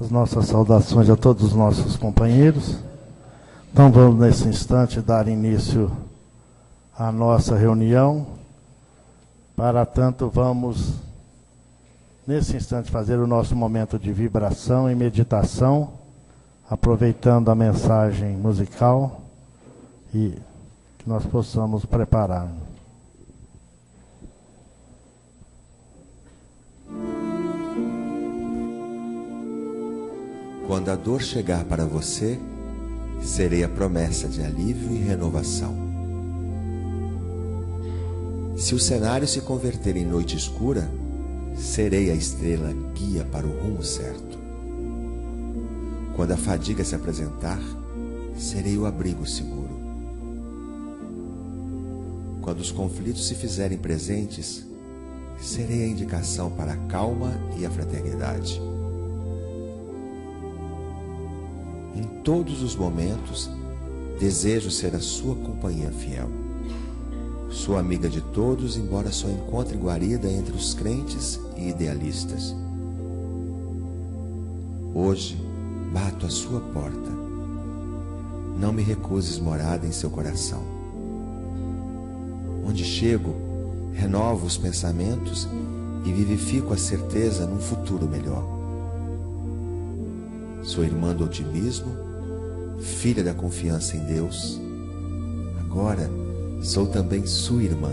as nossas saudações a todos os nossos companheiros. Então vamos nesse instante dar início à nossa reunião. Para tanto, vamos nesse instante fazer o nosso momento de vibração e meditação, aproveitando a mensagem musical e que nós possamos preparar. Quando a dor chegar para você, serei a promessa de alívio e renovação. Se o cenário se converter em noite escura, serei a estrela guia para o rumo certo. Quando a fadiga se apresentar, serei o abrigo seguro. Quando os conflitos se fizerem presentes, serei a indicação para a calma e a fraternidade. Em todos os momentos, desejo ser a sua companhia fiel. Sou amiga de todos, embora só encontre guarida entre os crentes e idealistas. Hoje, bato à sua porta. Não me recuses morada em seu coração. Onde chego, renovo os pensamentos e vivifico a certeza num futuro melhor. Sou irmã do otimismo, filha da confiança em Deus. Agora sou também sua irmã.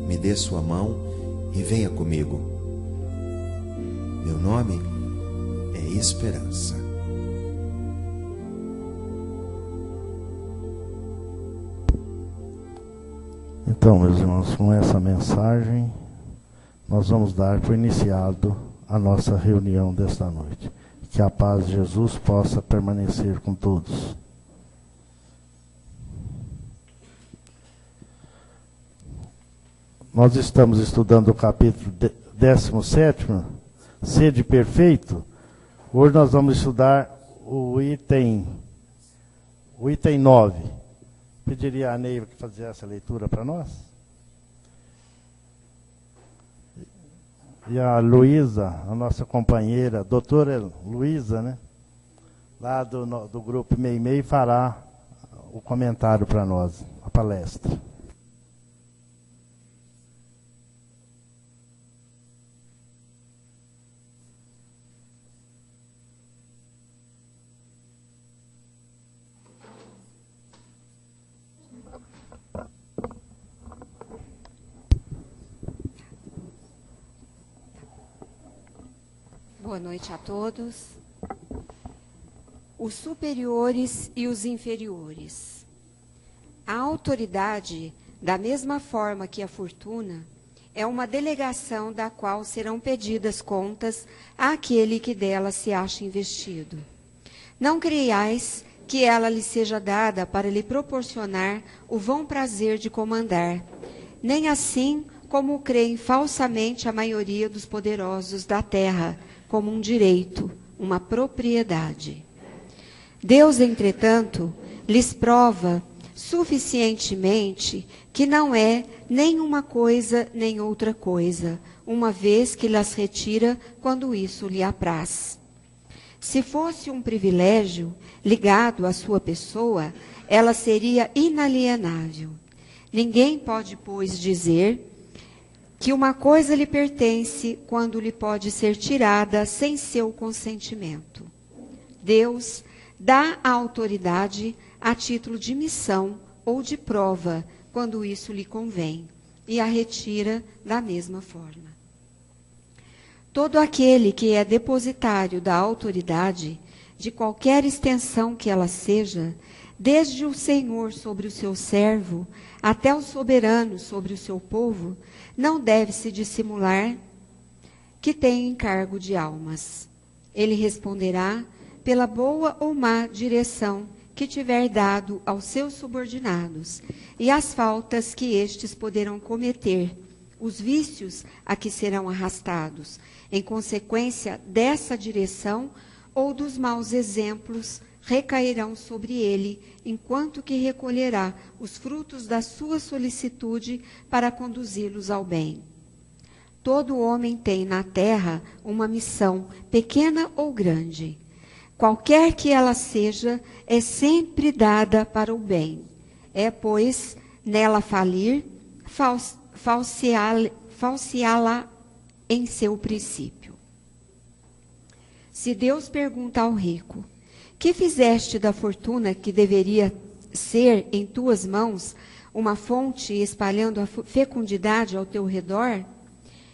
Me dê sua mão e venha comigo. Meu nome é Esperança. Então, meus irmãos, com essa mensagem, nós vamos dar por iniciado a nossa reunião desta noite. Que a paz de Jesus possa permanecer com todos. Nós estamos estudando o capítulo 17, Sede Perfeito. Hoje nós vamos estudar o item 9. Pediria a Neiva que fazia essa leitura para nós. E a Luísa, a nossa companheira, a doutora Luísa, né? Lá do grupo Meimei, fará o comentário para nós, a palestra. Boa noite a todos. Os superiores e os inferiores. A autoridade, da mesma forma que a fortuna, é uma delegação da qual serão pedidas contas àquele que dela se acha investido. Não creiais que ela lhe seja dada para lhe proporcionar o vão prazer de comandar, nem assim como creem falsamente a maioria dos poderosos da terra, como um direito, uma propriedade. Deus, entretanto, lhes prova suficientemente que não é nem uma coisa nem outra coisa, uma vez que lhes retira quando isso lhe apraz. Se fosse um privilégio ligado à sua pessoa, ela seria inalienável. Ninguém pode, pois, dizer que uma coisa lhe pertence quando lhe pode ser tirada sem seu consentimento. Deus dá a autoridade a título de missão ou de prova, quando isso lhe convém, e a retira da mesma forma. Todo aquele que é depositário da autoridade, de qualquer extensão que ela seja, desde o Senhor sobre o seu servo, até o soberano sobre o seu povo, não deve se dissimular que tem encargo de almas. Ele responderá pela boa ou má direção que tiver dado aos seus subordinados, e as faltas que estes poderão cometer, os vícios a que serão arrastados, em consequência dessa direção ou dos maus exemplos, recairão sobre ele, enquanto que recolherá os frutos da sua solicitude para conduzi-los ao bem. Todo homem tem na terra uma missão, pequena ou grande. Qualquer que ela seja, é sempre dada para o bem. É, pois, nela falir, falseá-la em seu princípio. Se Deus pergunta ao rico, que fizeste da fortuna que deveria ser em tuas mãos uma fonte espalhando a fecundidade ao teu redor?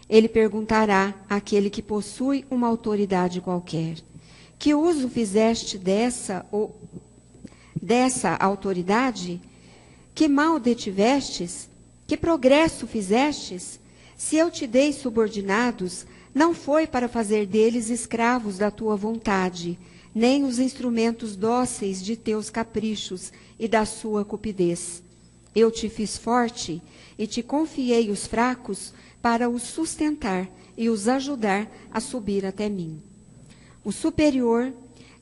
Ele perguntará àquele que possui uma autoridade qualquer, que uso fizeste dessa autoridade? Que mal detivestes? Que progresso fizestes? Se eu te dei subordinados, não foi para fazer deles escravos da tua vontade, nem os instrumentos dóceis de teus caprichos e da sua cupidez. Eu te fiz forte e te confiei os fracos para os sustentar e os ajudar a subir até mim. O superior,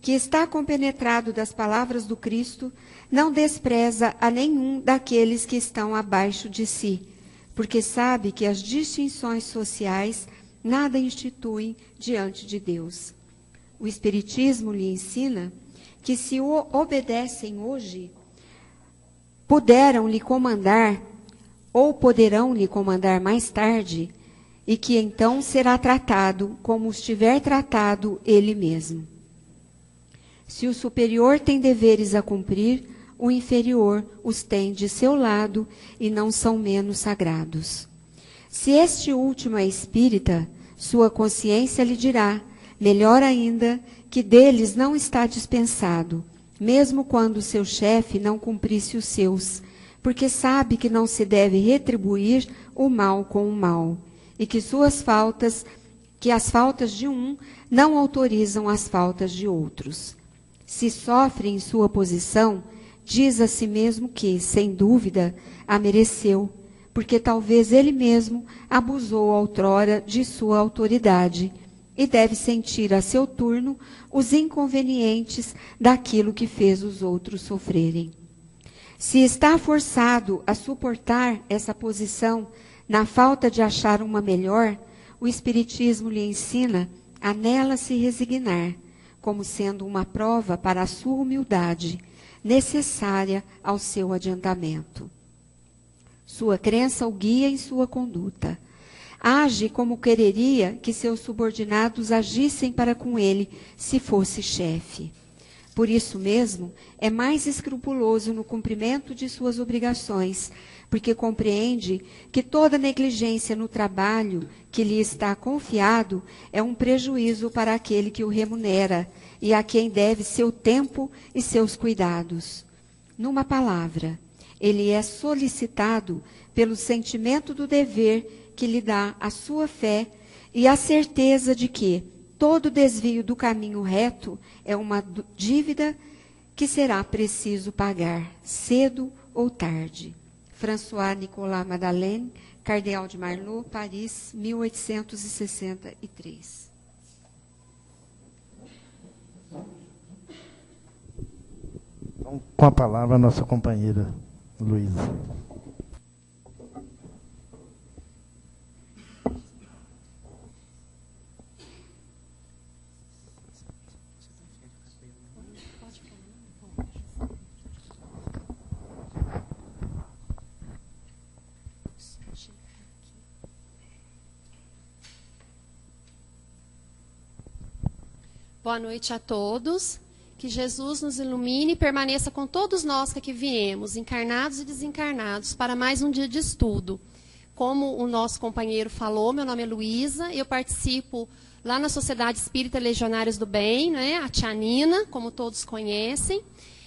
que está compenetrado das palavras do Cristo, não despreza a nenhum daqueles que estão abaixo de si, porque sabe que as distinções sociais nada instituem diante de Deus. O Espiritismo lhe ensina que se o obedecem hoje, poderão lhe comandar mais tarde, e que então será tratado como estiver tratado ele mesmo. Se o superior tem deveres a cumprir, o inferior os tem de seu lado e não são menos sagrados. Se este último é espírita, sua consciência lhe dirá, melhor ainda, que deles não está dispensado, mesmo quando seu chefe não cumprisse os seus, porque sabe que não se deve retribuir o mal com o mal, e que as faltas de um não autorizam as faltas de outros. Se sofre em sua posição, diz a si mesmo que, sem dúvida, a mereceu, porque talvez ele mesmo abusou outrora de sua autoridade, e deve sentir a seu turno os inconvenientes daquilo que fez os outros sofrerem. Se está forçado a suportar essa posição na falta de achar uma melhor, o Espiritismo lhe ensina a nela se resignar, como sendo uma prova para a sua humildade, necessária ao seu adiantamento. Sua crença o guia em sua conduta. Age como quereria que seus subordinados agissem para com ele, se fosse chefe. Por isso mesmo, é mais escrupuloso no cumprimento de suas obrigações, porque compreende que toda negligência no trabalho que lhe está confiado é um prejuízo para aquele que o remunera e a quem deve seu tempo e seus cuidados. Numa palavra, ele é solicitado pelo sentimento do dever que lhe dá a sua fé e a certeza de que todo desvio do caminho reto é uma dívida que será preciso pagar, cedo ou tarde. François Nicolas Madeleine, Cardeal de Marlot, Paris, 1863. Então, com a palavra, a nossa companheira Luísa. Boa noite a todos. Que Jesus nos ilumine e permaneça com todos nós que aqui viemos, encarnados e desencarnados, para mais um dia de estudo. Como o nosso companheiro falou, meu nome é Luísa, eu participo lá na Sociedade Espírita Legionários do Bem, né, a Tia Nina, como todos conhecem.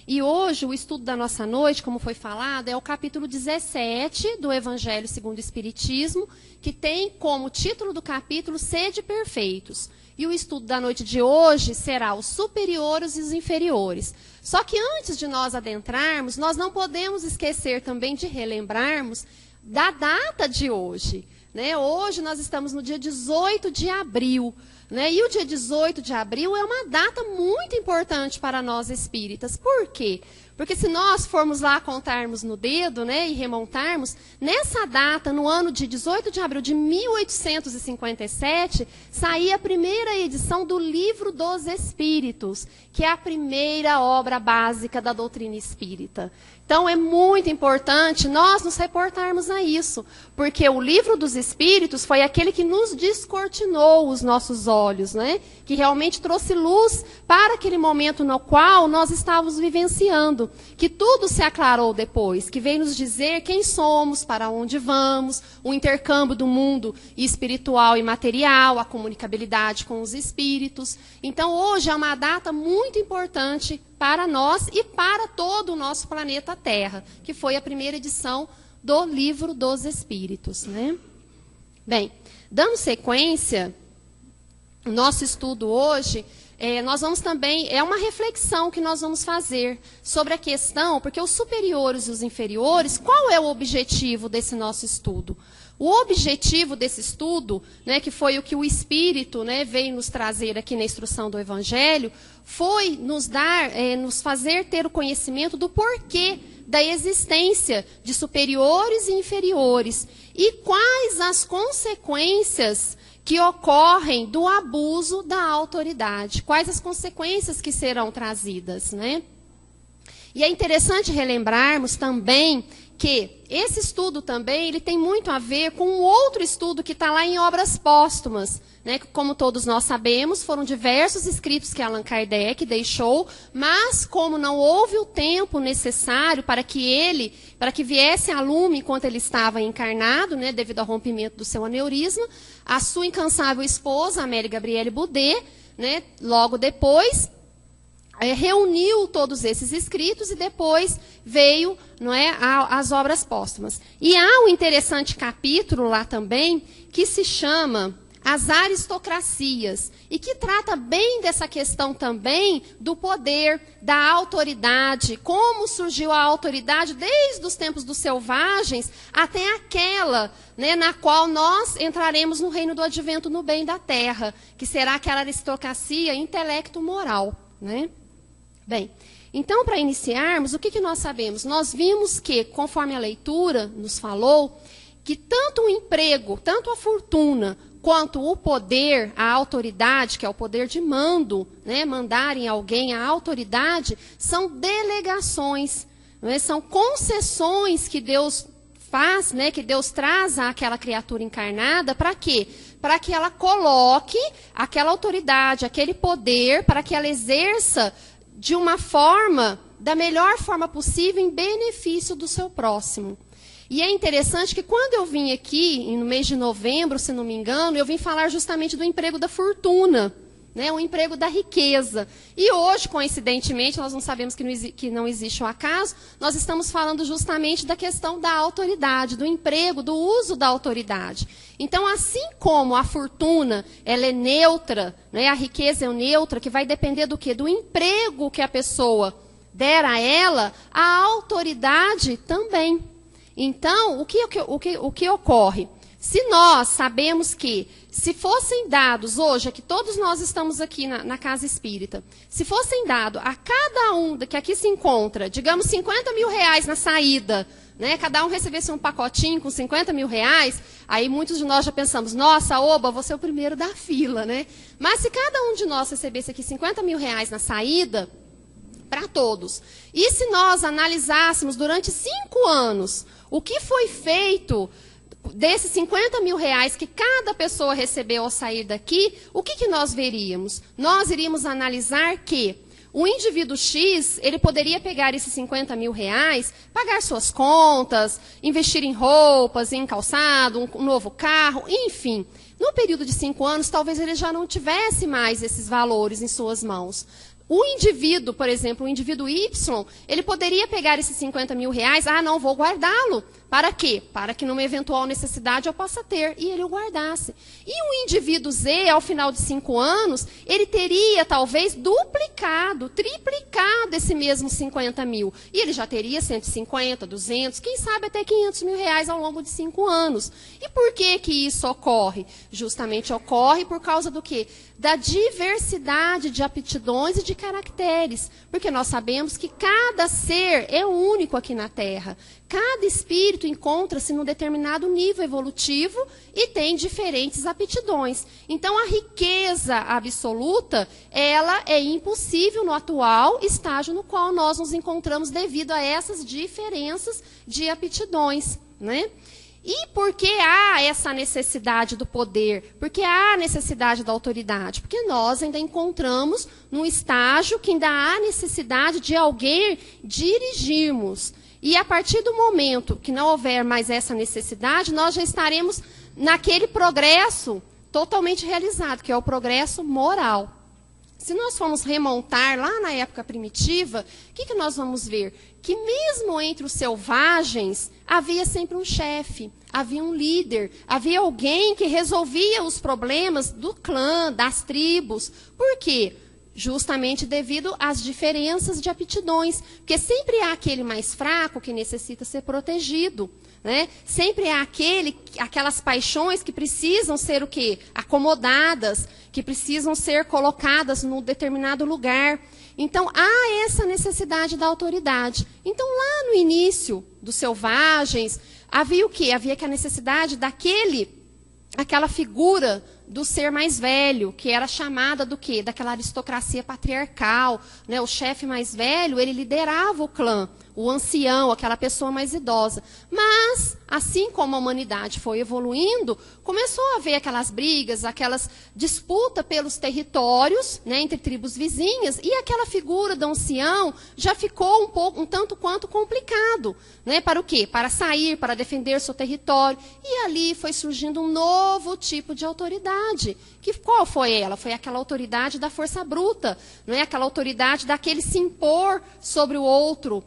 E hoje o estudo da nossa noite, como foi falado, é o capítulo 17 do Evangelho segundo o Espiritismo, que tem como título do capítulo Sede Perfeitos. E o estudo da noite de hoje será os superiores e os inferiores. Só que antes de nós adentrarmos, nós não podemos esquecer também de relembrarmos da data de hoje. Né? Hoje nós estamos no dia 18 de abril. né? E o dia 18 de abril é uma data muito importante para nós espíritas. Por quê? Porque se nós formos lá contarmos no dedo, né, e remontarmos, nessa data, no ano de 18 de abril de 1857, saía a primeira edição do Livro dos Espíritos, que é a primeira obra básica da doutrina espírita. Então, é muito importante nós nos reportarmos a isso, porque o Livro dos Espíritos foi aquele que nos descortinou os nossos olhos, né? Que realmente trouxe luz para aquele momento no qual nós estávamos vivenciando, que tudo se aclarou depois, que veio nos dizer quem somos, para onde vamos, o intercâmbio do mundo espiritual e material, a comunicabilidade com os espíritos. Então, hoje é uma data muito importante para nós e para todo o nosso planeta Terra, que foi a primeira edição do Livro dos Espíritos, né? Bem, dando sequência, o nosso estudo hoje, nós vamos também, é uma reflexão que nós vamos fazer sobre a questão, porque os superiores e os inferiores, qual é o objetivo desse nosso estudo? O objetivo desse estudo, né, que foi o que o Espírito, né, veio nos trazer aqui na instrução do Evangelho, foi nos fazer ter o conhecimento do porquê da existência de superiores e inferiores e quais as consequências que ocorrem do abuso da autoridade, quais as consequências que serão trazidas, né? E é interessante relembrarmos também que esse estudo também ele tem muito a ver com um outro estudo que está lá em Obras Póstumas, né? Como todos nós sabemos, foram diversos escritos que Allan Kardec deixou, mas como não houve o tempo necessário para que viesse a lume enquanto ele estava encarnado, né, devido ao rompimento do seu aneurisma, a sua incansável esposa, Amélie Gabrielle Boudet, né, logo depois, reuniu todos esses escritos e depois veio, não é, as obras póstumas. E há um interessante capítulo lá também que se chama As Aristocracias, e que trata bem dessa questão também do poder, da autoridade, como surgiu a autoridade desde os tempos dos selvagens até aquela, né, na qual nós entraremos no reino do advento no bem da terra, que será aquela aristocracia intelecto-moral, né? Bem, então, para iniciarmos, o que nós sabemos? Nós vimos que, conforme a leitura nos falou, que tanto o emprego, tanto a fortuna, quanto o poder, a autoridade, que é o poder de mando, né, mandar em alguém, a autoridade, são delegações, né, são concessões que Deus faz, né, que Deus traz àquela criatura encarnada, para quê? Para que ela coloque aquela autoridade, aquele poder, para que ela exerça de uma forma, da melhor forma possível, em benefício do seu próximo. E é interessante que quando eu vim aqui, no mês de novembro, se não me engano, eu vim falar justamente do emprego da fortuna, né, o emprego da riqueza. E hoje, coincidentemente, nós não sabemos que não existe o acaso, nós estamos falando justamente da questão da autoridade, do emprego, do uso da autoridade. Então, assim como a fortuna ela é neutra, né, a riqueza é neutra, que vai depender do quê? Do emprego que a pessoa der a ela, a autoridade também. Então, o que ocorre? Se nós sabemos que, se fossem dados hoje, é que todos nós estamos aqui na Casa Espírita, se fossem dados a cada um que aqui se encontra, digamos, 50 mil reais na saída, né, cada um recebesse um pacotinho com 50 mil reais, aí muitos de nós já pensamos, nossa, oba, vou ser o primeiro da fila, né? Mas se cada um de nós recebesse aqui 50 mil reais na saída, para todos, e se nós analisássemos durante 5 anos o que foi feito desses 50 mil reais que cada pessoa recebeu ao sair daqui, o que nós veríamos? Nós iríamos analisar que o indivíduo X, ele poderia pegar esses 50 mil reais, pagar suas contas, investir em roupas, em calçado, um novo carro, enfim. No período de 5 anos, talvez ele já não tivesse mais esses valores em suas mãos. O indivíduo, por exemplo, o indivíduo Y, ele poderia pegar esses 50 mil reais, não, vou guardá-lo Para quê? Para que numa eventual necessidade eu possa ter, e ele o guardasse. E um indivíduo Z, ao final de 5 anos, ele teria talvez duplicado, triplicado esse mesmo 50 mil. E ele já teria 150, 200, quem sabe até 500 mil reais ao longo de 5 anos. E por que que isso ocorre? Justamente ocorre por causa do quê? Da diversidade de aptidões e de caracteres. Porque nós sabemos que cada ser é único aqui na Terra. Cada espírito encontra-se num determinado nível evolutivo e tem diferentes aptidões. Então, a riqueza absoluta, ela é impossível no atual estágio no qual nós nos encontramos devido a essas diferenças de aptidões, né? E por que há essa necessidade do poder? Por que há necessidade da autoridade? Porque nós ainda encontramos num estágio que ainda há necessidade de alguém dirigirmos. E a partir do momento que não houver mais essa necessidade, nós já estaremos naquele progresso totalmente realizado, que é o progresso moral. Se nós formos remontar lá na época primitiva, o que nós vamos ver? Que mesmo entre os selvagens, havia sempre um chefe, havia um líder, havia alguém que resolvia os problemas do clã, das tribos. Por quê? Justamente devido às diferenças de aptidões. Porque sempre há aquele mais fraco que necessita ser protegido. Né? Sempre há aquelas paixões que precisam ser o quê? Acomodadas, que precisam ser colocadas num determinado lugar. Então, há essa necessidade da autoridade. Então, lá no início dos selvagens, havia o quê? Havia que a necessidade aquela figura do ser mais velho, que era chamada do quê? Daquela aristocracia patriarcal, né? O chefe mais velho, ele liderava o clã, o ancião, aquela pessoa mais idosa. Mas, assim como a humanidade foi evoluindo, começou a haver aquelas brigas, aquelas disputas pelos territórios, né, entre tribos vizinhas, e aquela figura do ancião já ficou um tanto quanto complicado, né? Para o quê? Para sair, para defender seu território. E ali foi surgindo um novo tipo de autoridade. Qual foi ela? Foi aquela autoridade da força bruta, não é? Aquela autoridade daquele se impor sobre o outro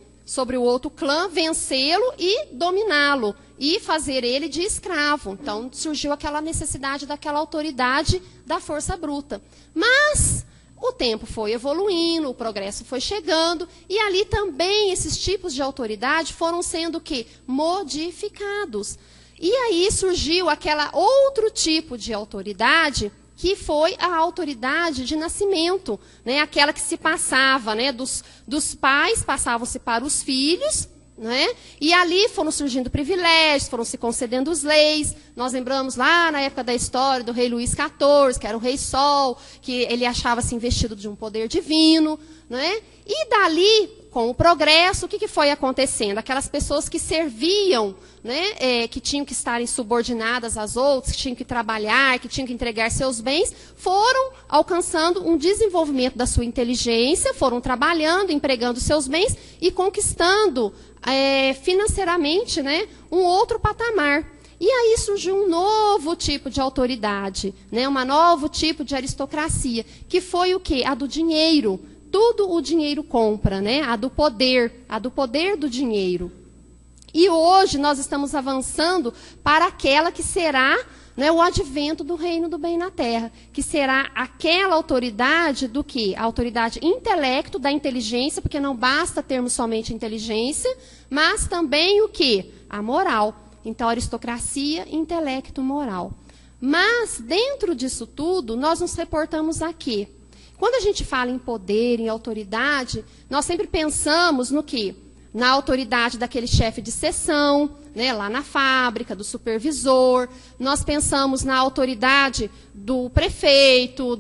clã, vencê-lo e dominá-lo, e fazer ele de escravo. Então, surgiu aquela necessidade daquela autoridade da força bruta. Mas o tempo foi evoluindo, o progresso foi chegando, e ali também esses tipos de autoridade foram sendo o quê? Modificados. E aí surgiu aquela outro tipo de autoridade, que foi a autoridade de nascimento, né? Aquela que se passava, né? dos pais, passavam-se para os filhos, né? E ali foram surgindo privilégios, foram se concedendo as leis. Nós lembramos lá na época da história do rei Luís XIV, que era o rei Sol, que ele achava-se investido de um poder divino, né? E dali, com o progresso, o que foi acontecendo? Aquelas pessoas que serviam, né, que tinham que estarem subordinadas às outras, que tinham que trabalhar, que tinham que entregar seus bens, foram alcançando um desenvolvimento da sua inteligência, foram trabalhando, empregando seus bens e conquistando financeiramente, né, um outro patamar. E aí surgiu um novo tipo de autoridade, né, um novo tipo de aristocracia, que foi o quê? A do dinheiro. Tudo o dinheiro compra, né? A do poder do dinheiro. E hoje nós estamos avançando para aquela que será, né, o advento do reino do bem na terra, que será aquela autoridade do quê? A autoridade intelecto, da inteligência, porque não basta termos somente inteligência, mas também o quê? A moral. Então, aristocracia, intelecto, moral. Mas, dentro disso tudo, nós nos reportamos a quê? Quando a gente fala em poder, em autoridade, nós sempre pensamos no quê? Na autoridade daquele chefe de seção, né, lá na fábrica, do supervisor. Nós pensamos na autoridade do prefeito,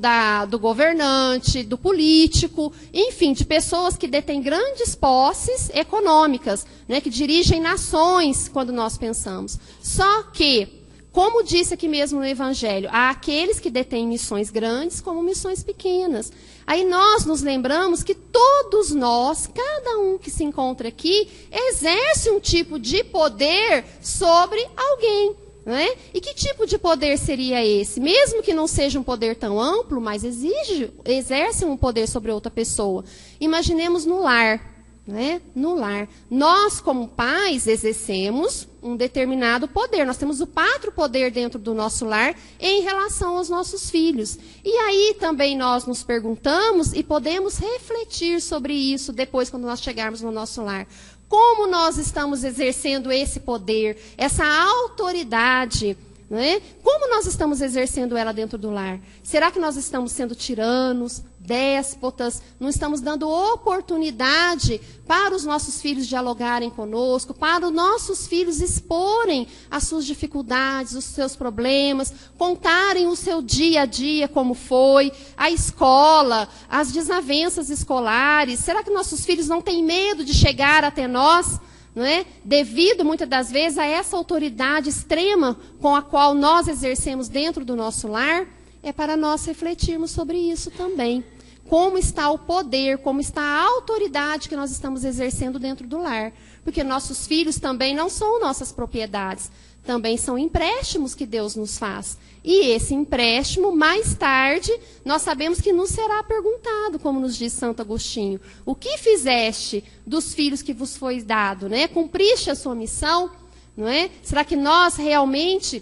do governante, do político, enfim, de pessoas que detêm grandes posses econômicas, né, que dirigem nações, quando nós pensamos. Só que, como disse aqui mesmo no Evangelho, há aqueles que detêm missões grandes como missões pequenas. Aí nós nos lembramos que todos nós, cada um que se encontra aqui, exerce um tipo de poder sobre alguém. Não é? E que tipo de poder seria esse? Mesmo que não seja um poder tão amplo, mas exerce um poder sobre outra pessoa. Imaginemos no lar. Né? No lar. Nós, como pais, exercemos um determinado poder. Nós temos o pátrio poder dentro do nosso lar em relação aos nossos filhos. E aí também nós nos perguntamos e podemos refletir sobre isso depois, quando nós chegarmos no nosso lar. Como nós estamos exercendo esse poder, essa autoridade, não é? Como nós estamos exercendo ela dentro do lar? Será que nós estamos sendo tiranos, déspotas? Não estamos dando oportunidade para os nossos filhos dialogarem conosco, para os nossos filhos exporem as suas dificuldades, os seus problemas, contarem o seu dia a dia, como foi, a escola, as desavenças escolares? Será que nossos filhos não têm medo de chegar até nós? Não é? Devido, muitas das vezes, a essa autoridade extrema com a qual nós exercemos dentro do nosso lar, é para nós refletirmos sobre isso também. Como está o poder, como está a autoridade que nós estamos exercendo dentro do lar. Porque nossos filhos também não são nossas propriedades, também são empréstimos que Deus nos faz. E esse empréstimo, mais tarde, nós sabemos que nos será perguntado, como nos diz Santo Agostinho. O que fizeste dos filhos que vos foi dado? Né? Cumpriste a sua missão? Não é? Será que nós realmente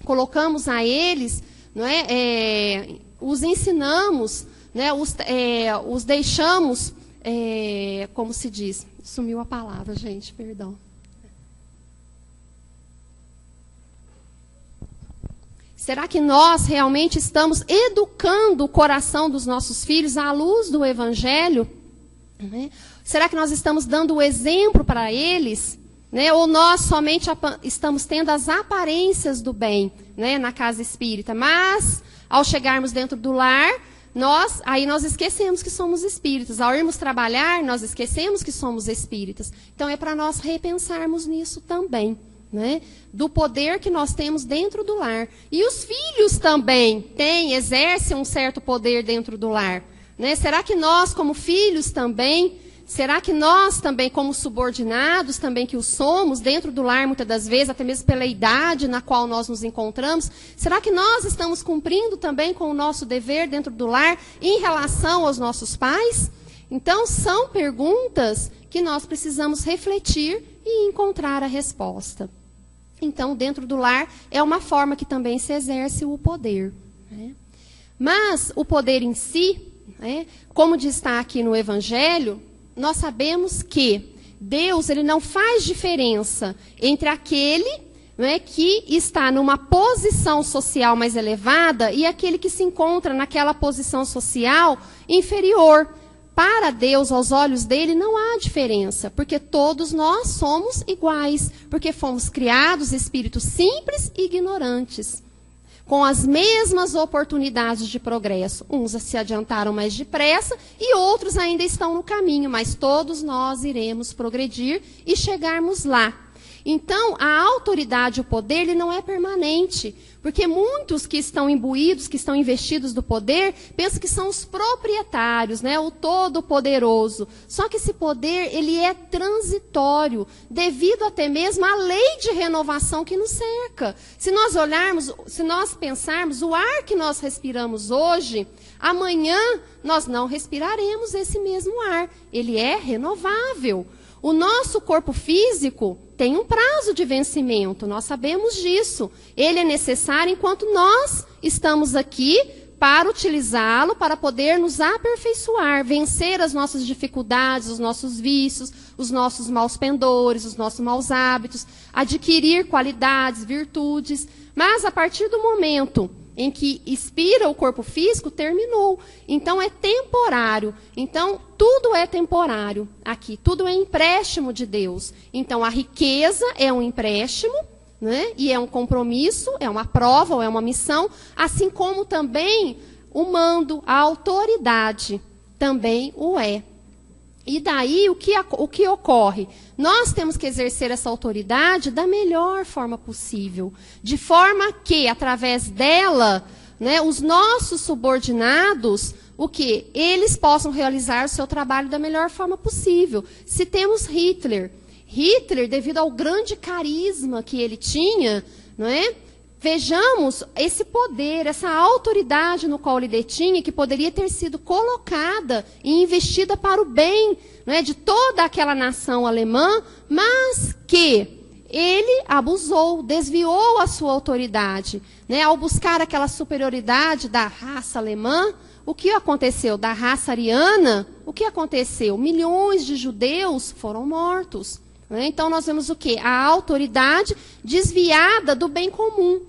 colocamos a eles, não é? Os ensinamos, né? Os deixamos, como se diz? Sumiu a palavra, gente, perdão. Será que nós realmente estamos educando o coração dos nossos filhos à luz do Evangelho? Né? Será que nós estamos dando o exemplo para eles? Né? Ou nós somente estamos tendo as aparências do bem, né, na casa espírita? Mas, ao chegarmos dentro do lar, nós esquecemos que somos espíritas. Ao irmos trabalhar, nós esquecemos que somos espíritas. Então, é para nós repensarmos nisso também. Né? Do poder que nós temos dentro do lar. E os filhos também exercem um certo poder dentro do lar. Né? Será que nós, como filhos também, será que nós também, como subordinados, também que o somos, dentro do lar, muitas das vezes, até mesmo pela idade na qual nós nos encontramos, será que nós estamos cumprindo também com o nosso dever dentro do lar em relação aos nossos pais? Então, são perguntas que nós precisamos refletir e encontrar a resposta. Então, dentro do lar, é uma forma que também se exerce o poder. Né? Mas o poder em si, né, como está aqui no Evangelho, nós sabemos que Deus ele não faz diferença entre aquele, né, que está numa posição social mais elevada e aquele que se encontra naquela posição social inferior. Para Deus, aos olhos dele, não há diferença, porque todos nós somos iguais, porque fomos criados espíritos simples e ignorantes, com as mesmas oportunidades de progresso. Uns se adiantaram mais depressa e outros ainda estão no caminho, mas todos nós iremos progredir e chegarmos lá. Então, a autoridade, o poder, ele não é permanente. Porque muitos que estão imbuídos, que estão investidos do poder, pensam que são os proprietários, né? O Todo-Poderoso. Só que esse poder, ele é transitório, devido até mesmo à lei de renovação que nos cerca. Se nós olharmos, se nós pensarmos, o ar que nós respiramos hoje, amanhã nós não respiraremos esse mesmo ar. Ele é renovável. O nosso corpo físico tem um prazo de vencimento, nós sabemos disso. Ele é necessário enquanto nós estamos aqui para utilizá-lo, para poder nos aperfeiçoar, vencer as nossas dificuldades, os nossos vícios, os nossos maus pendores, os nossos maus hábitos, adquirir qualidades, virtudes. Mas a partir do momento em que expira o corpo físico, terminou. Então, é temporário. Então, tudo é temporário aqui. Tudo é empréstimo de Deus. Então, a riqueza é um empréstimo, né? E é um compromisso, é uma prova, ou é uma missão. Assim como também o mando, a autoridade, também o é. E daí, o que ocorre? Nós temos que exercer essa autoridade da melhor forma possível. De forma que, através dela, né, os nossos subordinados, eles possam realizar o seu trabalho da melhor forma possível. Se temos Hitler, devido ao grande carisma que ele tinha, não é? Vejamos esse poder, essa autoridade no qual ele detinha, que poderia ter sido colocada e investida para o bem, não é, de toda aquela nação alemã, mas que ele abusou, desviou a sua autoridade, né? Ao buscar aquela superioridade da raça alemã, o que aconteceu? Da raça ariana, o que aconteceu? Milhões de judeus foram mortos, né? Então nós vemos o quê? A autoridade desviada do bem comum.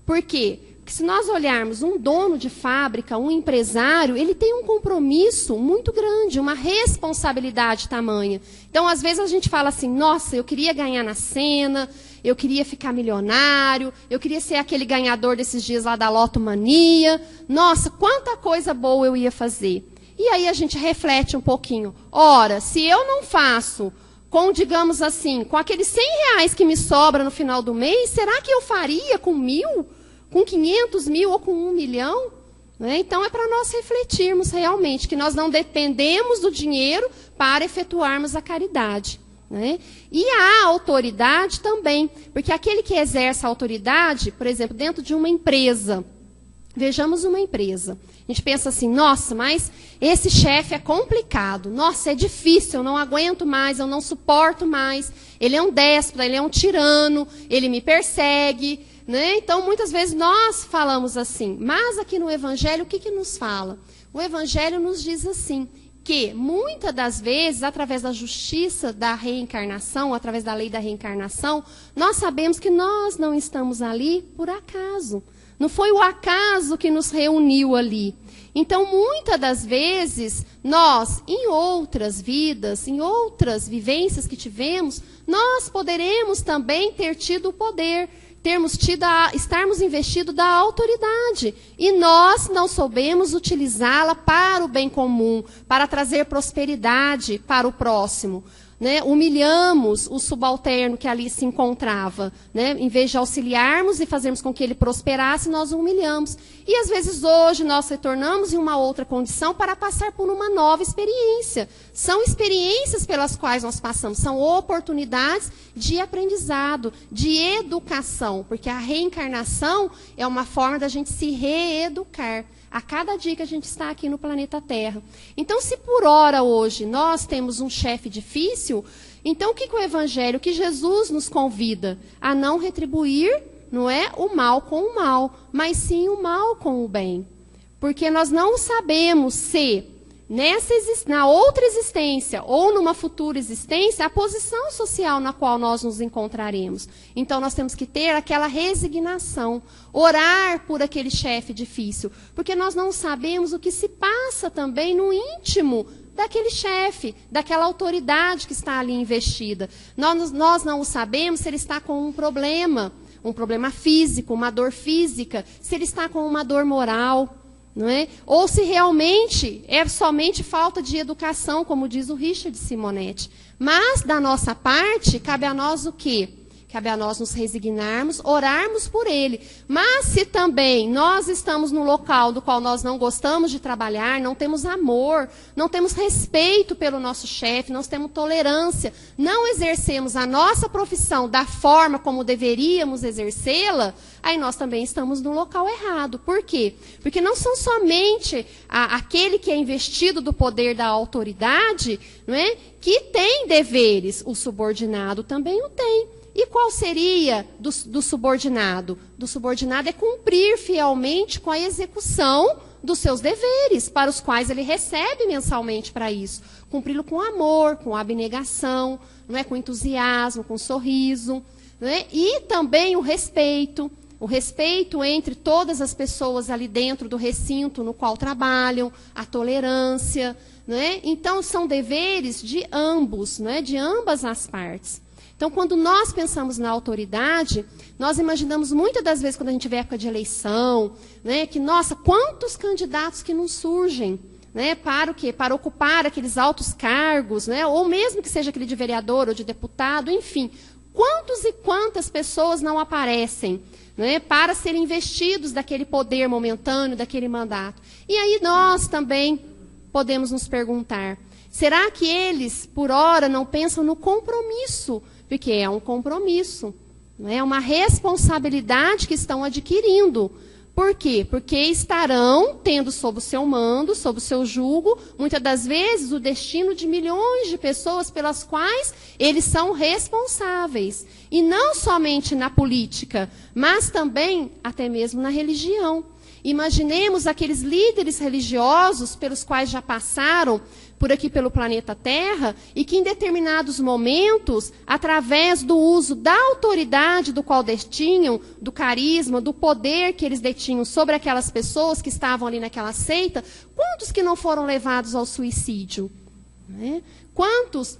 Por quê? Porque se nós olharmos um dono de fábrica, um empresário, ele tem um compromisso muito grande, uma responsabilidade tamanha. Então, às vezes a gente fala assim, nossa, eu queria ganhar na Sena, eu queria ficar milionário, eu queria ser aquele ganhador desses dias lá da Lotomania. Nossa, quanta coisa boa eu ia fazer. E aí a gente reflete um pouquinho. Ora, se eu não faço com, digamos assim, com aqueles R$100 que me sobra no final do mês, será que eu faria com 1.000? Com 500 mil ou com 1 milhão? Né? Então, é para nós refletirmos realmente que nós não dependemos do dinheiro para efetuarmos a caridade. Né? E a autoridade também, porque aquele que exerce a autoridade, por exemplo, dentro de uma empresa, vejamos uma empresa, a gente pensa assim, nossa, mas esse chefe é complicado, nossa, é difícil, eu não aguento mais, eu não suporto mais, ele é um déspota, ele é um tirano, ele me persegue. Né? Então, muitas vezes nós falamos assim, mas aqui no Evangelho, o que nos fala? O Evangelho nos diz assim, que muitas das vezes, através da justiça da reencarnação, através da lei da reencarnação, nós sabemos que nós não estamos ali por acaso. Não foi o acaso que nos reuniu ali. Então, muitas das vezes, nós, em outras vidas, em outras vivências que tivemos, nós poderemos também ter tido o poder, estarmos investidos da autoridade. E nós não soubemos utilizá-la para o bem comum, para trazer prosperidade para o próximo. Né? Humilhamos o subalterno que ali se encontrava. Né? Em vez de auxiliarmos e fazermos com que ele prosperasse, nós o humilhamos. E às vezes hoje nós retornamos em uma outra condição para passar por uma nova experiência. São experiências pelas quais nós passamos, são oportunidades de aprendizado, de educação, porque a reencarnação é uma forma da gente se reeducar a cada dia que a gente está aqui no planeta Terra. Então, se por hora hoje nós temos um chefe difícil, então o que o Evangelho, que Jesus nos convida? A não retribuir, não é, o mal com o mal, mas sim o mal com o bem. Porque nós não sabemos se na outra existência ou numa futura existência, a posição social na qual nós nos encontraremos. Então, nós temos que ter aquela resignação, orar por aquele chefe difícil, porque nós não sabemos o que se passa também no íntimo daquele chefe, daquela autoridade que está ali investida. Nós não sabemos se ele está com um problema físico, uma dor física, se ele está com uma dor moral. Não é? Ou se realmente é somente falta de educação, como diz o Richard Simonetti. Mas, da nossa parte, cabe a nós o quê? Cabe a nós nos resignarmos, orarmos por ele. Mas se também nós estamos no local do qual nós não gostamos de trabalhar, não temos amor, não temos respeito pelo nosso chefe, não temos tolerância, não exercemos a nossa profissão da forma como deveríamos exercê-la, aí nós também estamos no local errado. Por quê? Porque não são somente aquele que é investido do poder da autoridade, não é, que tem deveres, o subordinado também o tem. E qual seria do subordinado? Do subordinado é cumprir fielmente com a execução dos seus deveres, para os quais ele recebe mensalmente para isso. Cumpri-lo com amor, com abnegação, não é, com entusiasmo, com sorriso. Não é? E também o respeito entre todas as pessoas ali dentro do recinto no qual trabalham, a tolerância. Não é? Então, são deveres de ambos, não é? De ambas as partes. Então, quando nós pensamos na autoridade, nós imaginamos muitas das vezes, quando a gente vê época de eleição, né, que, nossa, quantos candidatos que não surgem, né, para o quê? Para ocupar aqueles altos cargos, né, ou mesmo que seja aquele de vereador ou de deputado, enfim, quantos e quantas pessoas não aparecem, né, para serem investidos daquele poder momentâneo, daquele mandato. E aí nós também podemos nos perguntar, será que eles, por hora, não pensam no compromisso? Porque é um compromisso, não é uma responsabilidade que estão adquirindo Por quê? Porque estarão tendo sob o seu mando, sob o seu jugo, muitas das vezes, o destino de milhões de pessoas pelas quais eles são responsáveis. E não somente na política, mas também até mesmo na religião. Imaginemos aqueles líderes religiosos pelos quais já passaram por aqui pelo planeta Terra e que em determinados momentos, através do uso da autoridade do qual detinham, do carisma, do poder que eles detinham sobre aquelas pessoas que estavam ali naquela seita, quantos que não foram levados ao suicídio? Né? Quantos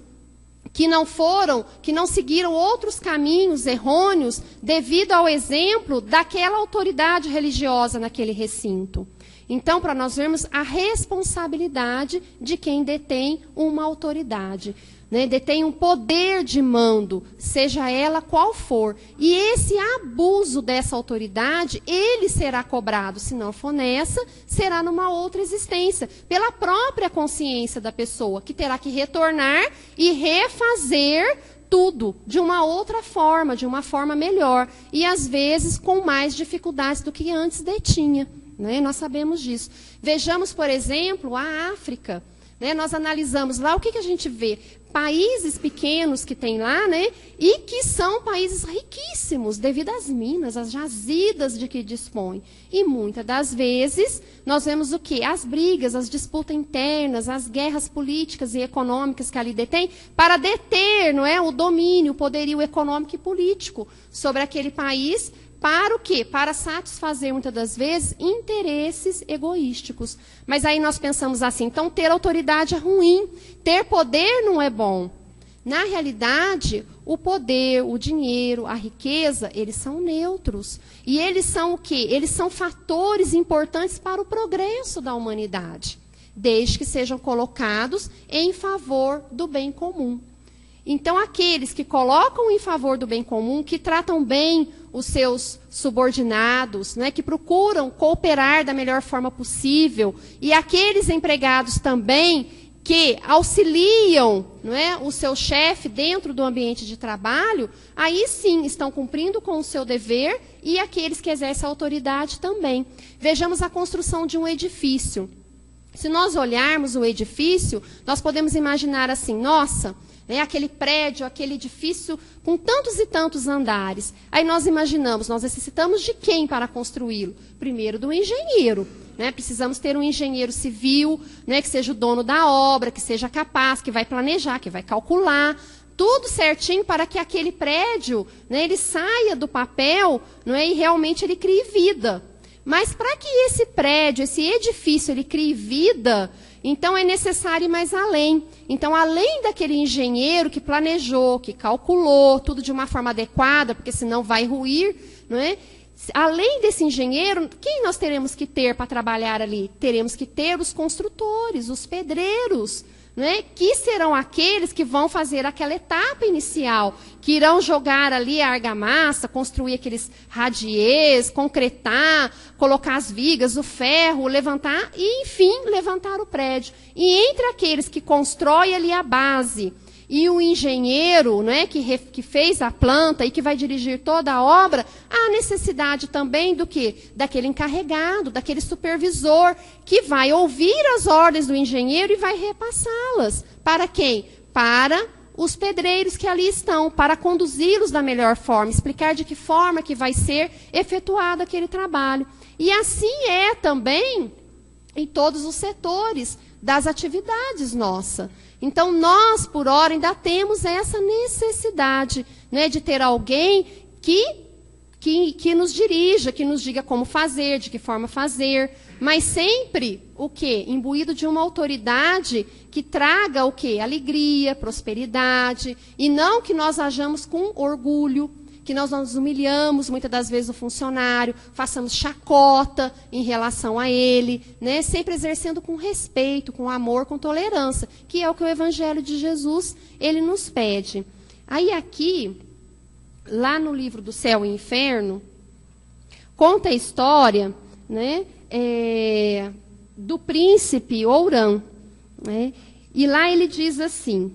que não seguiram outros caminhos errôneos devido ao exemplo daquela autoridade religiosa naquele recinto. Então, para nós vermos a responsabilidade de quem detém uma autoridade, né? Detém um poder de mando, seja ela qual for. E esse abuso dessa autoridade, ele será cobrado, se não for nessa, será numa outra existência, pela própria consciência da pessoa, que terá que retornar e refazer tudo de uma outra forma, de uma forma melhor. E, às vezes, com mais dificuldades do que antes detinha. Né? Nós sabemos disso. Vejamos, por exemplo, a África. Né? Nós analisamos lá, o que a gente vê? Países pequenos que tem lá, né? E que são países riquíssimos, devido às minas, às jazidas de que dispõem. E muitas das vezes, nós vemos o quê? As brigas, as disputas internas, as guerras políticas e econômicas que ali detém, para deter, não é, o domínio, o poderio econômico e político sobre aquele país. Para o quê? Para satisfazer, muitas das vezes, interesses egoísticos. Mas aí nós pensamos assim, então ter autoridade é ruim, ter poder não é bom. Na realidade, o poder, o dinheiro, a riqueza, eles são neutros. E eles são o quê? Eles são fatores importantes para o progresso da humanidade, desde que sejam colocados em favor do bem comum. Então, aqueles que colocam em favor do bem comum, que tratam bem os seus subordinados, né, que procuram cooperar da melhor forma possível, e aqueles empregados também que auxiliam, não é, o seu chefe dentro do ambiente de trabalho, aí sim estão cumprindo com o seu dever, e aqueles que exercem a autoridade também. Vejamos a construção de um edifício. Se nós olharmos o edifício, nós podemos imaginar assim, nossa, né, aquele prédio, aquele edifício com tantos e tantos andares. Aí nós imaginamos, nós necessitamos de quem para construí-lo? Primeiro do engenheiro. Né? Precisamos ter um engenheiro civil, né, que seja o dono da obra, que seja capaz, que vai planejar, que vai calcular, tudo certinho para que aquele prédio, né, ele saia do papel, não é, e realmente ele crie vida. Mas para que esse prédio, esse edifício, ele crie vida, então é necessário ir mais além. Então, além daquele engenheiro que planejou, que calculou, tudo de uma forma adequada, porque senão vai ruir, não é? Além desse engenheiro, quem nós teremos que ter para trabalhar ali? Teremos que ter os construtores, os pedreiros, né, que serão aqueles que vão fazer aquela etapa inicial, que irão jogar ali a argamassa, construir aqueles radiers, concretar, colocar as vigas, o ferro, levantar e, enfim, levantar o prédio. E entre aqueles que constroem ali a base e o engenheiro, né, que fez a planta e que vai dirigir toda a obra, há necessidade também do quê? Daquele encarregado, daquele supervisor, que vai ouvir as ordens do engenheiro e vai repassá-las. Para quem? Para os pedreiros que ali estão, para conduzi-los da melhor forma, explicar de que forma que vai ser efetuado aquele trabalho. E assim é também em todos os setores das atividades nossas. Então, nós, por hora, ainda temos essa necessidade, né, de ter alguém que nos dirija, que nos diga como fazer, de que forma fazer, mas sempre, o quê? Imbuído de uma autoridade que traga o quê? Alegria, prosperidade, e não que nós hajamos com orgulho, que nós nos humilhamos, muitas das vezes, o funcionário, façamos chacota em relação a ele, né? Sempre exercendo com respeito, com amor, com tolerância, que é o que o Evangelho de Jesus, ele nos pede. Aí aqui, lá no livro do Céu e Inferno, conta a história, né, do príncipe Ourã, né? E lá ele diz assim,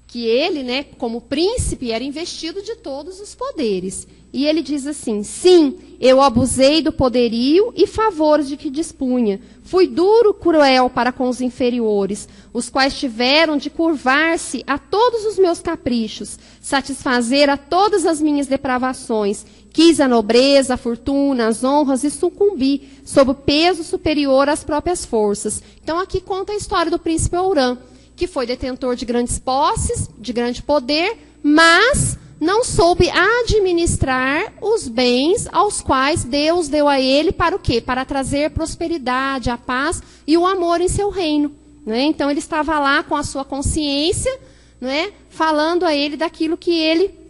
que ele, né, como príncipe, era investido de todos os poderes. E ele diz assim: sim, eu abusei do poderio e favores de que dispunha. Fui duro, cruel para com os inferiores, os quais tiveram de curvar-se a todos os meus caprichos, satisfazer a todas as minhas depravações. Quis a nobreza, a fortuna, as honras e sucumbi sob o peso superior às próprias forças. Então aqui conta a história do príncipe Ourã, que foi detentor de grandes posses, de grande poder, mas não soube administrar os bens aos quais Deus deu a ele para o quê? Para trazer prosperidade, a paz e o amor em seu reino. Né? Então ele estava lá com a sua consciência, né, falando a ele daquilo que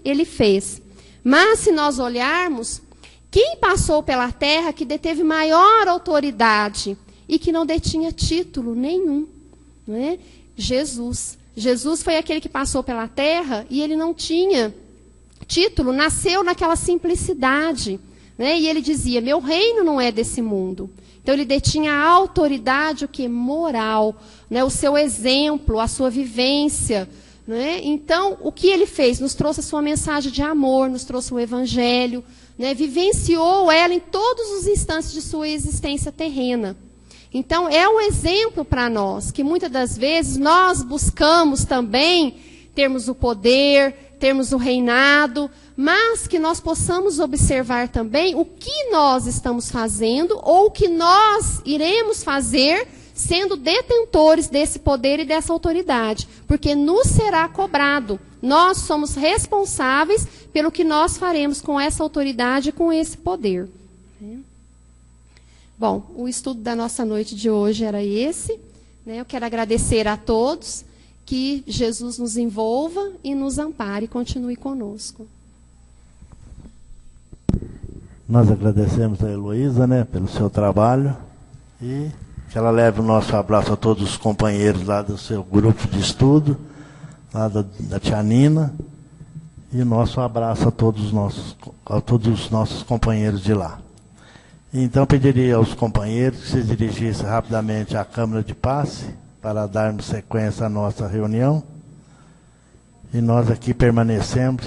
ele fez. Mas se nós olharmos, quem passou pela terra que deteve maior autoridade e que não detinha título nenhum? Né? Jesus. Jesus foi aquele que passou pela terra e ele não tinha título, nasceu naquela simplicidade. Né? E ele dizia, meu reino não é desse mundo. Então ele detinha a autoridade, o que? Moral, né? O seu exemplo, a sua vivência. Né? Então, o que ele fez? Nos trouxe a sua mensagem de amor, nos trouxe o evangelho, né? Vivenciou ela em todos os instantes de sua existência terrena. Então, é um exemplo para nós, que muitas das vezes nós buscamos também termos o poder, termos o reinado, mas que nós possamos observar também o que nós estamos fazendo ou o que nós iremos fazer sendo detentores desse poder e dessa autoridade, porque nos será cobrado. Nós somos responsáveis pelo que nós faremos com essa autoridade e com esse poder. Bom, o estudo da nossa noite de hoje era esse. Né? Eu quero agradecer a todos, que Jesus nos envolva e nos ampare e continue conosco. Nós agradecemos a Heloísa, né, pelo seu trabalho e que ela leve o nosso abraço a todos os companheiros lá do seu grupo de estudo, lá da Tia Nina, e o nosso abraço a todos os nossos companheiros de lá. Então, pediria aos companheiros que se dirigissem rapidamente à Câmara de Passe, para darmos sequência à nossa reunião. E nós aqui permanecemos.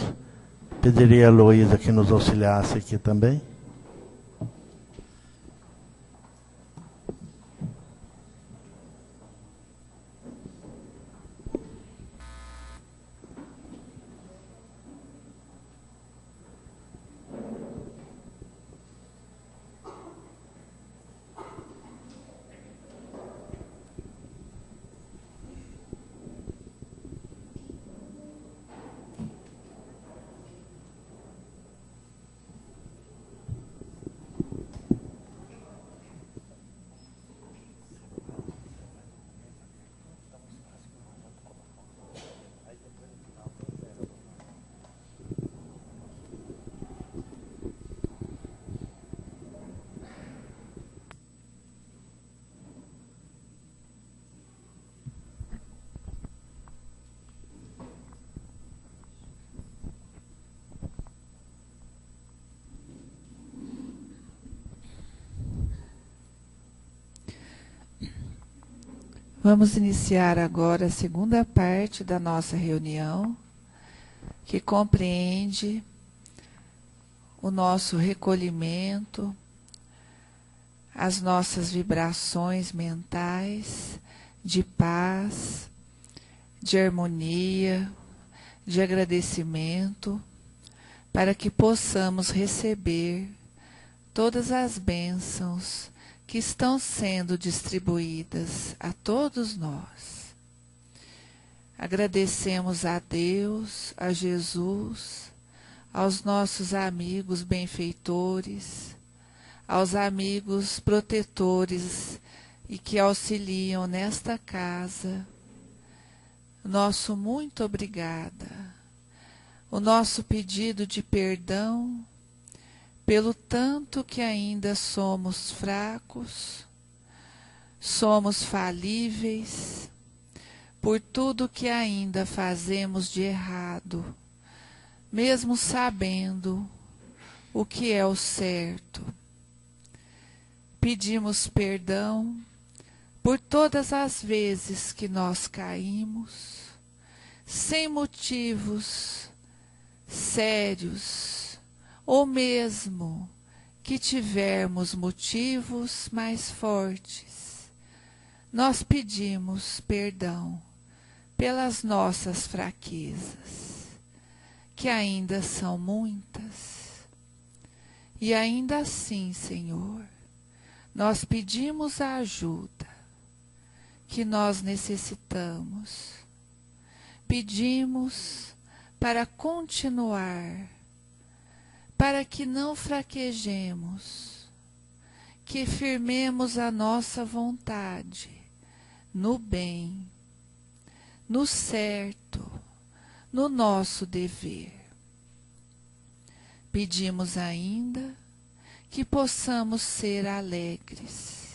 Pediria a Heloísa que nos auxiliasse aqui também. Vamos iniciar agora a segunda parte da nossa reunião, que compreende o nosso recolhimento, as nossas vibrações mentais de paz, de harmonia, de agradecimento, para que possamos receber todas as bênçãos que estão sendo distribuídas a todos nós. Agradecemos a Deus, a Jesus, aos nossos amigos benfeitores, aos amigos protetores e que auxiliam nesta casa. Nosso muito obrigada. O nosso pedido de perdão pelo tanto que ainda somos fracos, somos falíveis, por tudo que ainda fazemos de errado, mesmo sabendo o que é o certo. Pedimos perdão por todas as vezes que nós caímos, sem motivos sérios ou mesmo que tivermos motivos mais fortes, nós pedimos perdão pelas nossas fraquezas, que ainda são muitas. E ainda assim, Senhor, nós pedimos a ajuda que nós necessitamos. Pedimos para continuar, para que não fraquejemos, que firmemos a nossa vontade no bem, no certo, no nosso dever. Pedimos ainda que possamos ser alegres.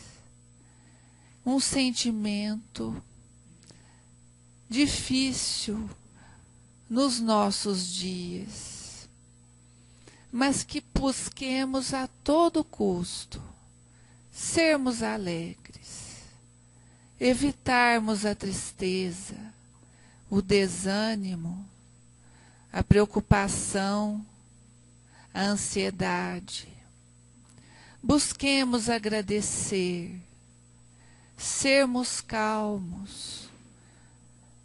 Um sentimento difícil nos nossos dias, mas que busquemos a todo custo sermos alegres, evitarmos a tristeza, o desânimo, a preocupação, a ansiedade. Busquemos agradecer, sermos calmos,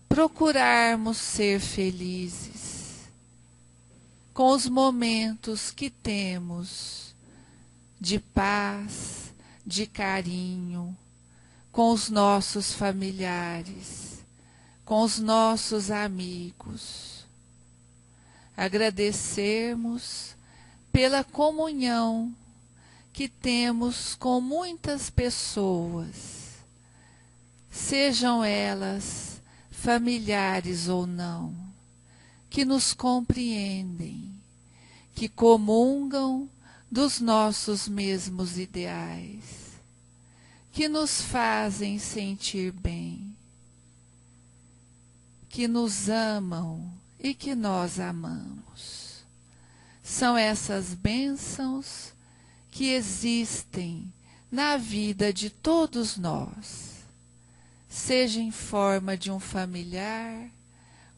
procurarmos ser felizes com os momentos que temos de paz, de carinho, com os nossos familiares, com os nossos amigos. Agradecermos pela comunhão que temos com muitas pessoas, sejam elas familiares ou não, que nos compreendem, que comungam dos nossos mesmos ideais, que nos fazem sentir bem, que nos amam e que nós amamos. São essas bênçãos que existem na vida de todos nós, seja em forma de um familiar,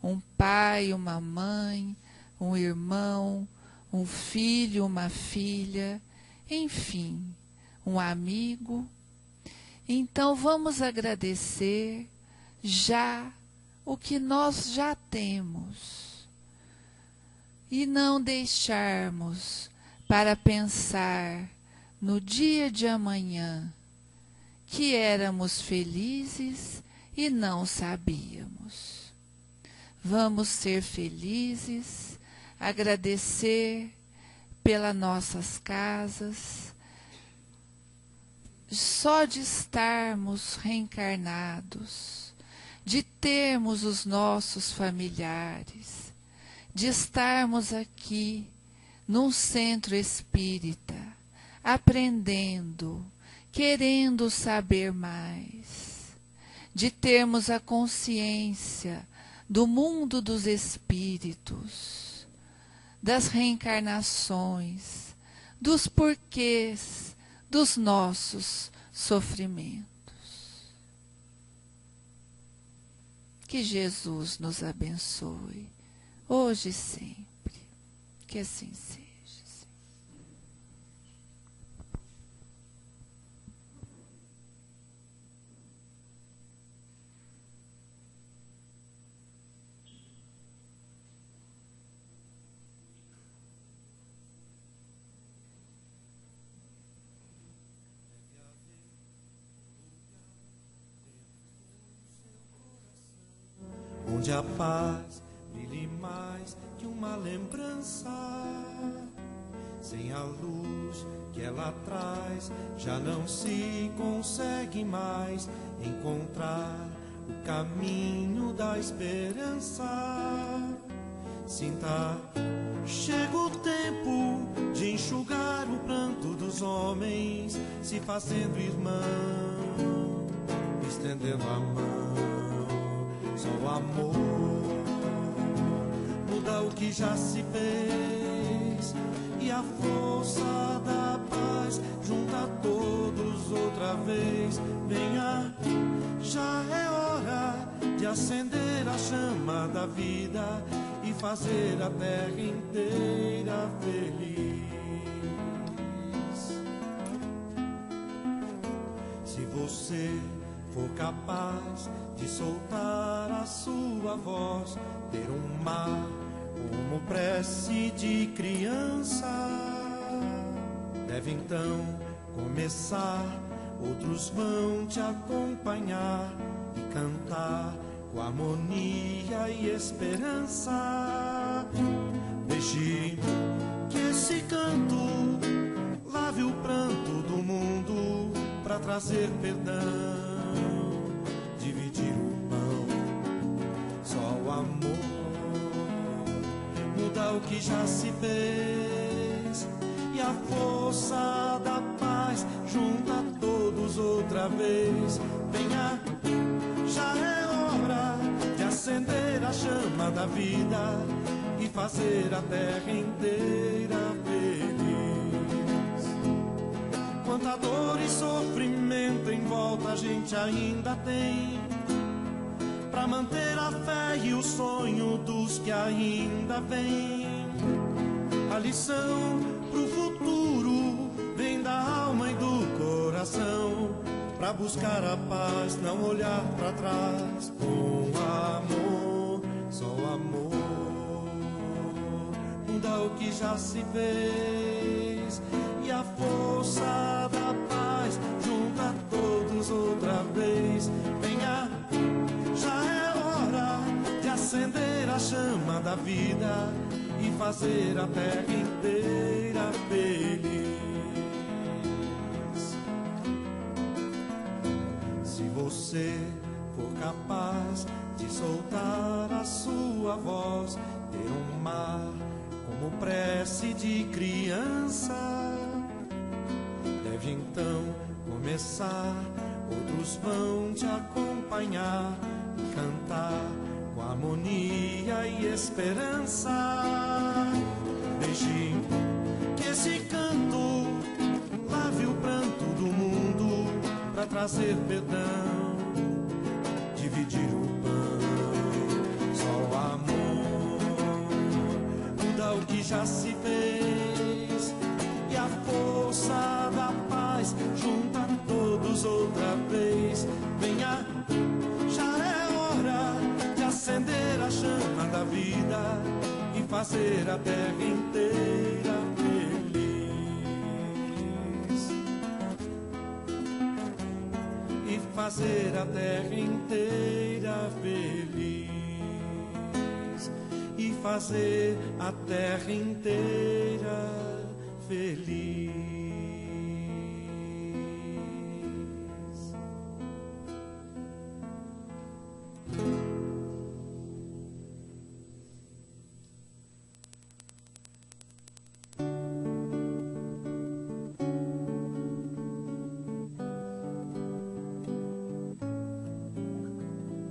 um pai, uma mãe, um irmão, um filho, uma filha, enfim, um amigo. Então vamos agradecer já o que nós já temos e não deixarmos para pensar no dia de amanhã que éramos felizes e não sabíamos. Vamos ser felizes, agradecer pelas nossas casas, só de estarmos reencarnados, de termos os nossos familiares, de estarmos aqui num centro espírita, aprendendo, querendo saber mais, de termos a consciência do mundo dos espíritos, das reencarnações, dos porquês dos nossos sofrimentos. Que Jesus nos abençoe, hoje e sempre. Que assim seja. Onde a paz brilhe mais que uma lembrança, sem a luz que ela traz, já não se consegue mais encontrar o caminho da esperança. Sinta, chega o tempo de enxugar o pranto dos homens, se fazendo irmão, estendendo a mão. Só o amor muda o que já se fez, e a força da paz junta todos outra vez. Venha, já é hora de acender a chama da vida e fazer a terra inteira feliz. Se você for capaz de soltar a sua voz, ter um mar como prece de criança, deve então começar, outros vão te acompanhar e cantar com harmonia e esperança. Deixe que esse canto lave o pranto do mundo pra trazer perdão, dividir o pão. Só o amor muda o que já se fez, e a força da paz junta todos outra vez. Venha, já é hora de acender a chama da vida e fazer a terra inteira feliz. Quanta dor e sofrimento em volta a gente ainda tem, pra manter a fé e o sonho dos que ainda vêm. A lição pro futuro vem da alma e do coração, pra buscar a paz, não olhar pra trás. Com amor, só amor muda o que já se fez, e a força da paz junta todos outra vez. Venha, já é hora de acender a chama da vida e fazer a terra inteira feliz. Se você for capaz de soltar a sua voz, ter um mar como prece de criança, deve então começar, outros vão te acompanhar e cantar com harmonia e esperança. Deixe que esse canto lave o pranto do mundo pra trazer perdão, dividir o pão. Só o amor muda o que já se fez, e a força da paz junta todos outra vez. Venha, já é hora de acender a chama da vida e fazer a terra inteira feliz. E fazer a terra inteira feliz. E fazer a terra inteira feliz.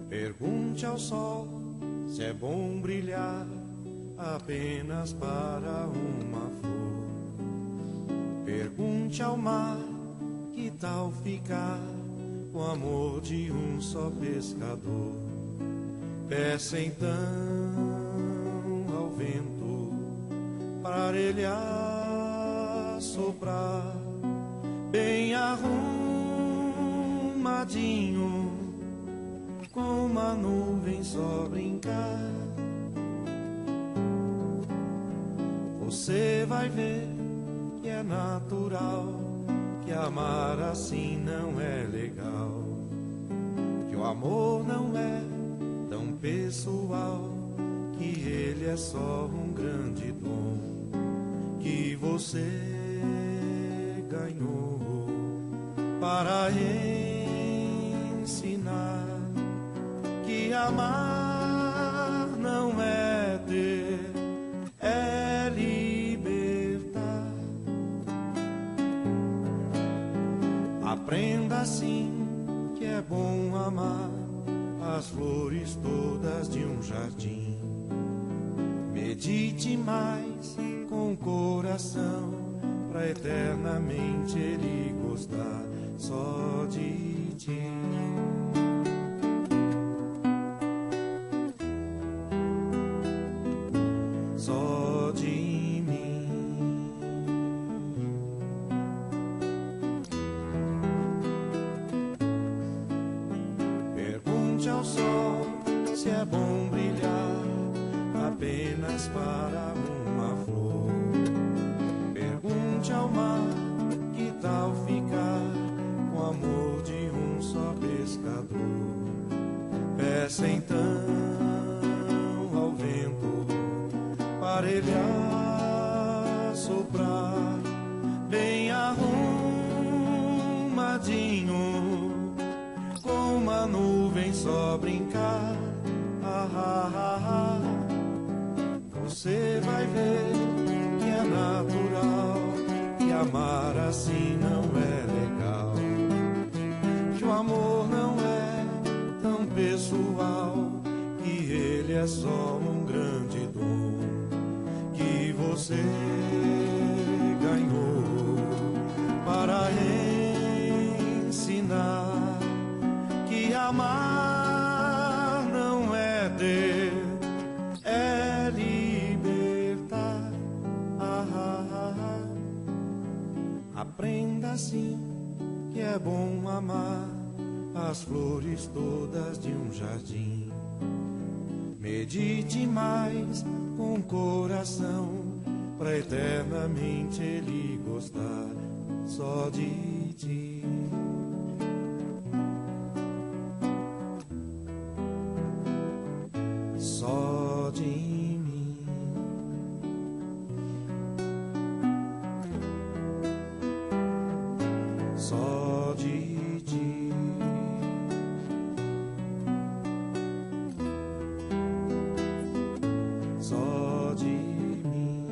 Pergunte ao sol se é bom brilhar apenas para uma flor. Pergunte ao mar que tal ficar com o amor de um só pescador. Peça então ao vento para ele assoprar bem arrumadinho, com uma nuvem só brincar. Você vai ver que é natural, que amar assim não é legal, que o amor não é tão pessoal, que ele é só um grande dom que você ganhou para ensinar que amar não é ter, é libertar. Aprenda assim que é bom amar as flores todas de um jardim. Medite mais com o coração, pra eternamente ele gostar só de ti. se é bom brilhar apenas para uma flor. Pergunte ao mar, que tal ficar com o amor de um só pescador? Peça então ao vento para ele assoprar bem arrumadinho, com uma nuvem só brincar. Você vai ver que é natural, que amar assim não é legal, que o amor não é tão pessoal, que ele é só um grande dom que você ganhou para ensinar que amar não é ter, é libertar. Aprenda assim que é bom amar as flores todas de um jardim. Medite mais com o coração, pra eternamente ele gostar só de ti. Só de mim. Só de ti. Só de mim.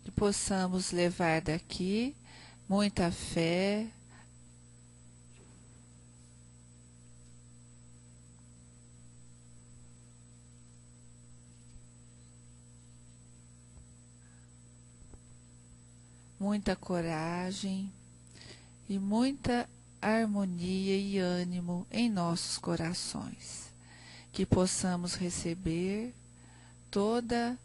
Que possamos levar daqui muita fé, muita coragem e muita harmonia e ânimo em nossos corações, que possamos receber toda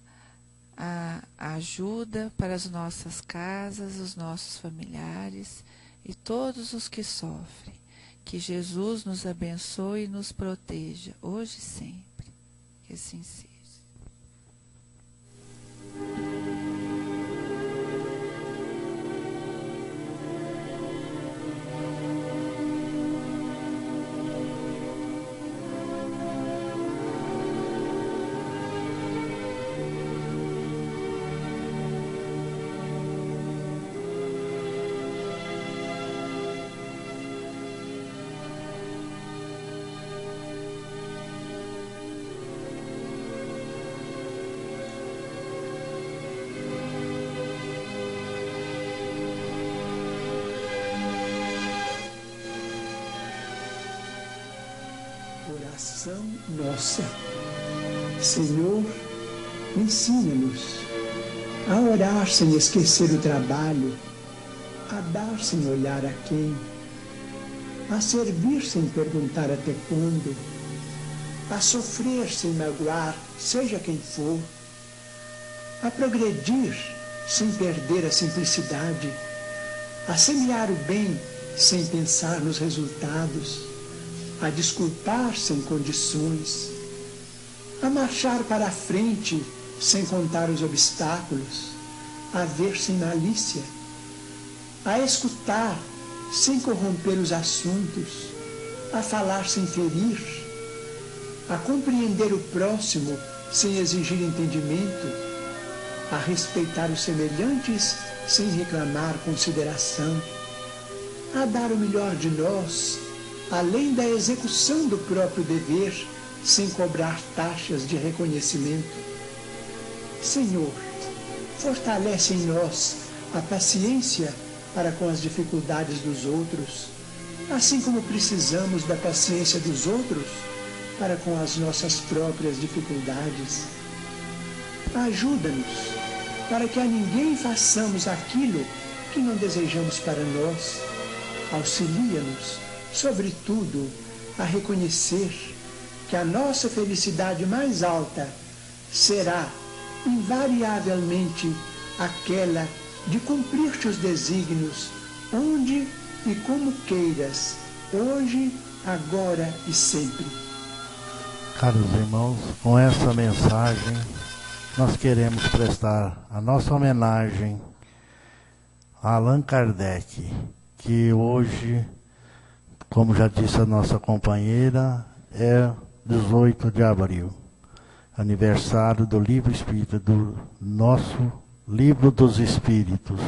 a ajuda para as nossas casas, os nossos familiares e todos os que sofrem. Que Jesus nos abençoe e nos proteja, hoje e sempre. Que assim seja. Oração nossa. Senhor, ensina-nos a orar sem esquecer o trabalho, a dar sem olhar a quem, a servir sem perguntar até quando, a sofrer sem magoar, seja quem for, a progredir sem perder a simplicidade, a semear o bem sem pensar nos resultados, a desculpar sem condições, a marchar para a frente sem contar os obstáculos, a ver sem malícia, a escutar sem corromper os assuntos, a falar sem ferir, a compreender o próximo sem exigir entendimento, a respeitar os semelhantes sem reclamar consideração, a dar o melhor de nós, além da execução do próprio dever, sem cobrar taxas de reconhecimento. Senhor, fortalece em nós a paciência para com as dificuldades dos outros, assim como precisamos da paciência dos outros para com as nossas próprias dificuldades. Ajuda-nos para que a ninguém façamos aquilo que não desejamos para nós. Auxilia-nos, sobretudo, a reconhecer que a nossa felicidade mais alta será, invariavelmente, aquela de cumprir teus desígnios, onde e como queiras, hoje, agora e sempre. Caros irmãos, com essa mensagem, nós queremos prestar a nossa homenagem a Allan Kardec, que hoje, como já disse a nossa companheira, é 18 de abril, aniversário do Livro Espírita, do nosso Livro dos Espíritos,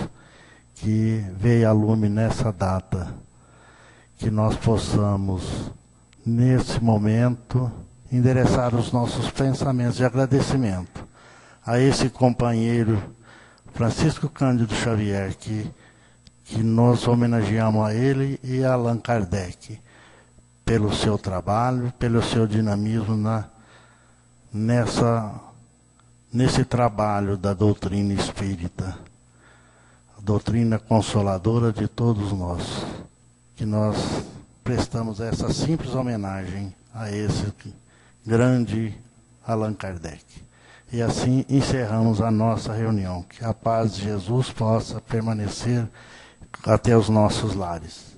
que veio a lume nessa data, que nós possamos, nesse momento, endereçar os nossos pensamentos de agradecimento a esse companheiro Francisco Cândido Xavier, que nós homenageamos a ele e a Allan Kardec, pelo seu trabalho, pelo seu dinamismo nesse trabalho da doutrina espírita, a doutrina consoladora de todos nós, que nós prestamos essa simples homenagem a esse grande Allan Kardec. E assim encerramos a nossa reunião. Que a paz de Jesus possa permanecer até os nossos lares.